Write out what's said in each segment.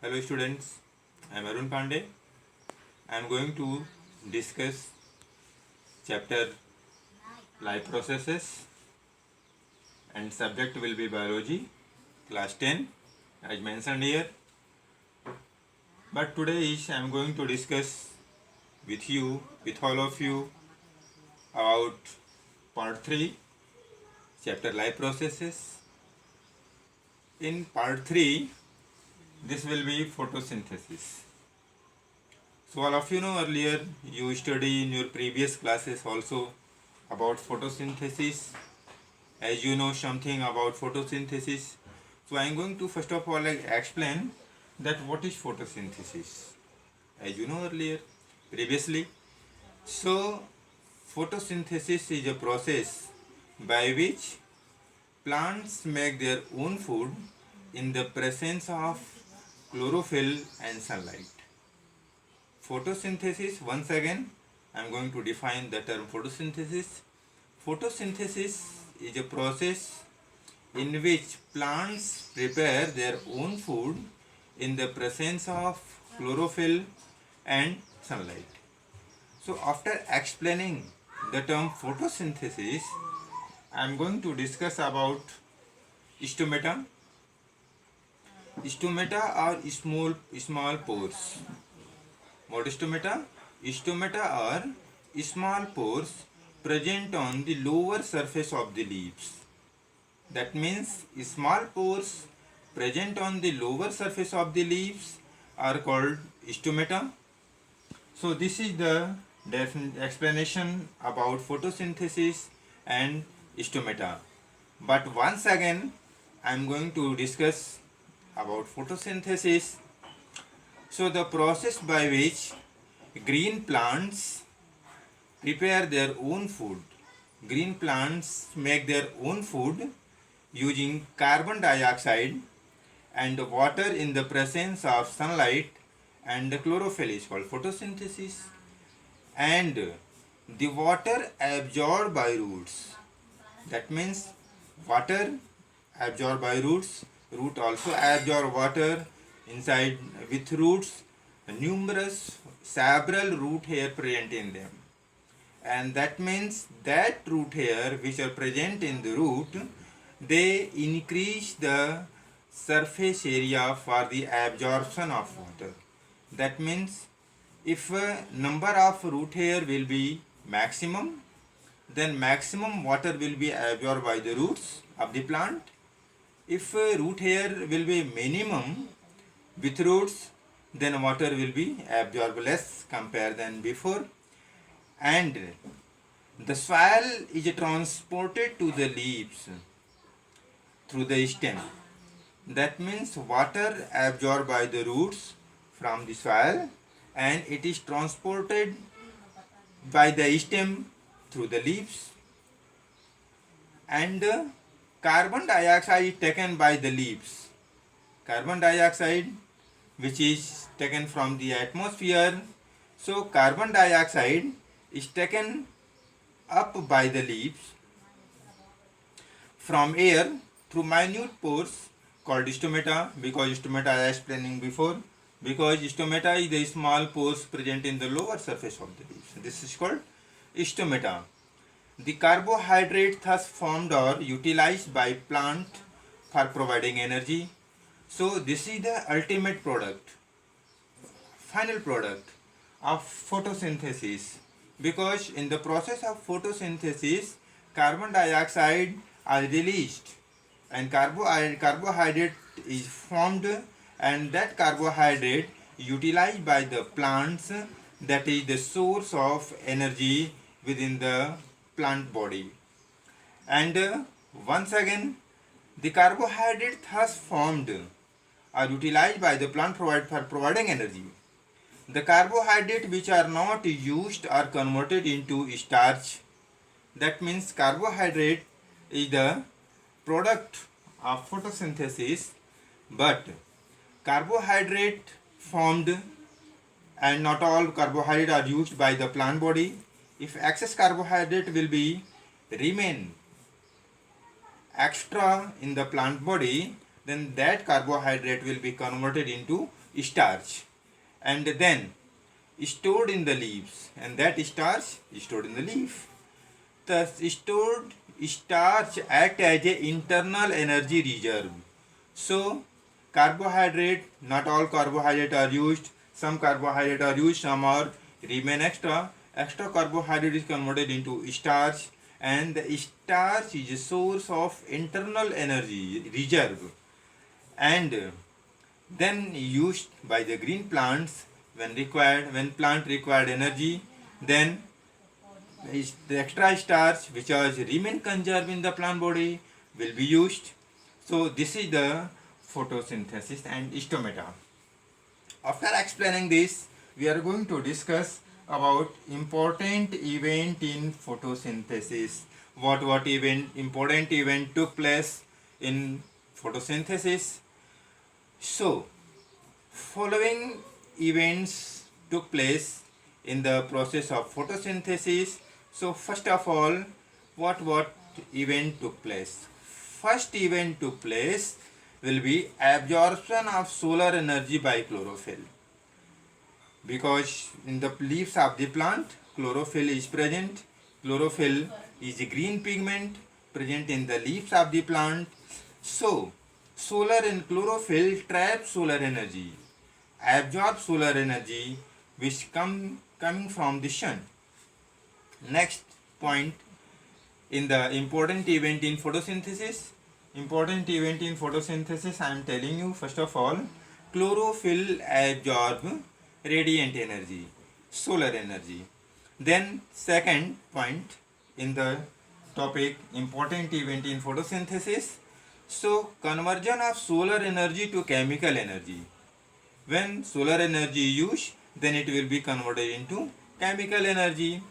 Hello students, I am Arun Pandey. I am going to discuss chapter life processes and subject will be biology, class 10 as mentioned here. But today I am going to discuss with all of you about part 3, chapter life processes. In part 3, this will be photosynthesis. So all of you know earlier you study in your previous classes also about photosynthesis. As you know something about photosynthesis, so I am going to first of all explain that what is photosynthesis. As you know earlier, previously, so photosynthesis is a process by which plants make their own food in the presence of chlorophyll and sunlight. Photosynthesis, once again, I am going to define the term photosynthesis. Photosynthesis is a process in which plants prepare their own food in the presence of chlorophyll and sunlight. So after explaining the term photosynthesis, I am going to discuss about stomata. Stomata are small pores. What is stomata? Stomata are small pores present on the lower surface of the leaves. That means small pores present on the lower surface of the leaves are called stomata. So this is the explanation about photosynthesis and stomata. But once again I am going to discuss about photosynthesis. So the process by which green plants prepare their own food. Green plants make their own food using carbon dioxide and water in the presence of sunlight, and the chlorophyll is called photosynthesis, and the water absorbed by roots. That means water absorbed by roots, root also absorb water inside with roots, numerous several root hair present in them, and that means that root hair which are present in the root, they increase the surface area for the absorption of water. That means if a number of root hair will be maximum, then maximum water will be absorbed by the roots of the plant. If root hair will be minimum with roots, then water will be absorbed less compared than before, and the soil is transported to the leaves through the stem. That means water absorbed by the roots from the soil and it is transported by the stem through the leaves, and carbon dioxide is taken by the leaves. Carbon dioxide which is taken from the atmosphere. So carbon dioxide is taken up by the leaves from air through minute pores called stomata, because stomata I was explaining before, because stomata is the small pores present in the lower surface of the leaves. This is called stomata. The carbohydrate thus formed or utilized by plant for providing energy. So this is the ultimate product, final product of photosynthesis, because in the process of photosynthesis carbon dioxide are released and carbohydrate is formed, and that carbohydrate utilized by the plants, that is the source of energy within the plant body. And once again the carbohydrate thus formed are utilized by the plant for providing energy. The carbohydrates which are not used are converted into starch. That means carbohydrate is the product of photosynthesis, but carbohydrate formed, and not all carbohydrates are used by the plant body. If excess carbohydrate will be remain extra in the plant body, then that carbohydrate will be converted into starch and then stored in the leaves, and that starch is stored in the leaf. The stored starch act as a internal energy reserve. So carbohydrate, not all carbohydrate are used. Some carbohydrate are used, some are remain extra. Extra carbohydrate is converted into starch, and the starch is a source of internal energy reserve, and then used by the green plants when required. When plant required energy, then is the extra starch which was remain conserved in the plant body will be used. So this is the photosynthesis and stomata. After explaining this, we are going to discuss about important event in photosynthesis. What important event took place in photosynthesis? So following events took place in the process of photosynthesis. So first of all, what event took place? First event took place will be absorption of solar energy by chlorophyll, because in the leaves of the plant chlorophyll is present. Chlorophyll is a green pigment present in the leaves of the plant. So solar and chlorophyll trap solar energy, absorb solar energy which coming from the sun. Next point in the important event in photosynthesis. Important event in photosynthesis, I am telling you, first of all, chlorophyll absorb radiant energy, solar energy. Then second point in the topic, important event in photosynthesis. So conversion of solar energy to chemical energy. When solar energy is used, then it will be converted into chemical energy.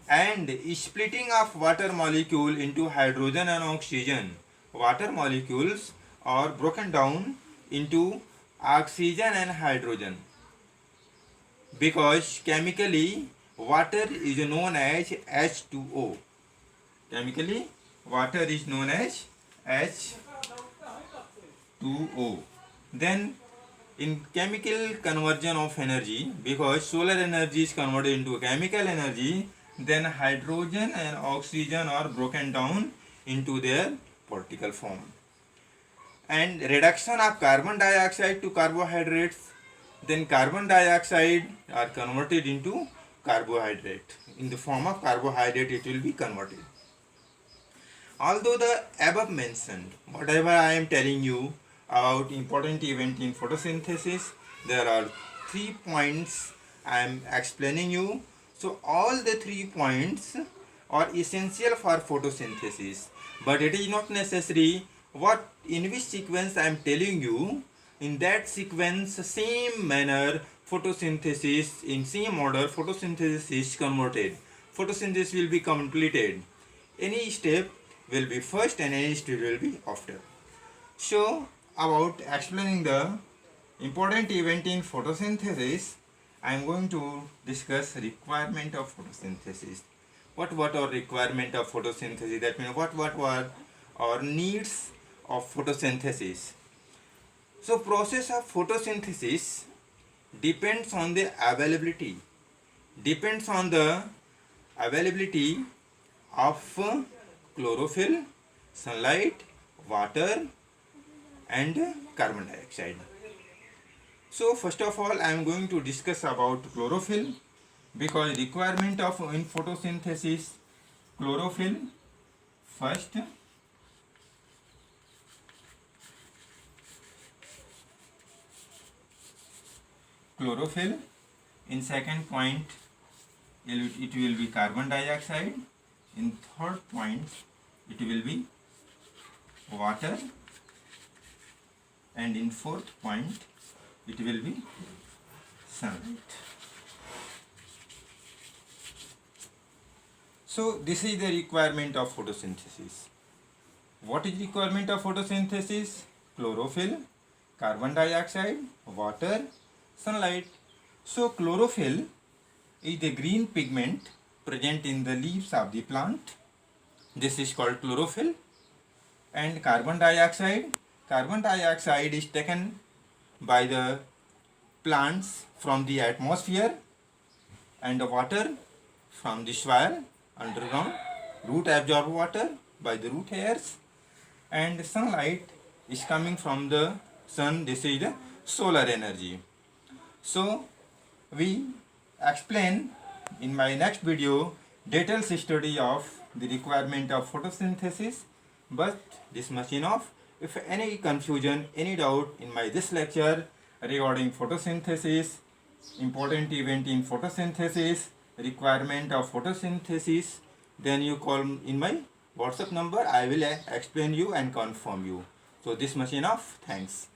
And splitting of water molecule into hydrogen and oxygen. Water molecules are broken down into oxygen and hydrogen, because chemically water is known as H2O. Chemically water is known as H2O. Then in chemical conversion of energy, because solar energy is converted into chemical energy, then hydrogen and oxygen are broken down into their particle form. And reduction of carbon dioxide to carbohydrates, then carbon dioxide are converted into carbohydrate. In the form of carbohydrate it will be converted. Although the above mentioned, whatever I am telling you about important event in photosynthesis, there are 3 points I am explaining you. So all the 3 points are essential for photosynthesis, but it is not necessary what in which sequence I am telling you. In that sequence, same manner photosynthesis, in same order photosynthesis is converted. Photosynthesis will be completed. Any step will be first and any step will be after. So about explaining the important event in photosynthesis, I am going to discuss requirement of photosynthesis. What are requirement of photosynthesis? That means what are our needs of photosynthesis. So process of photosynthesis depends on the availability of chlorophyll, sunlight, water and carbon dioxide. So first of all I am going to discuss about chlorophyll, because requirement of in photosynthesis, chlorophyll first, chlorophyll. In second point it will be carbon dioxide. In third point it will be water, and in fourth point it will be sunlight. So this is the requirement of photosynthesis. What is requirement of photosynthesis? Chlorophyll, carbon dioxide, water, sunlight. So chlorophyll is the green pigment present in the leaves of the plant. This is called chlorophyll. And carbon dioxide carbon dioxide is taken by the plants from the atmosphere, and the water from the soil underground. Root absorb water by the root hairs, and sunlight is coming from the sun. This is the solar energy. So we explain in my next video detailed study of the requirement of photosynthesis. But this much enough. If any confusion, any doubt in my this lecture regarding photosynthesis, important event in photosynthesis, requirement of photosynthesis, then you call in my WhatsApp number. I will explain you and confirm you. So this much enough. Thanks.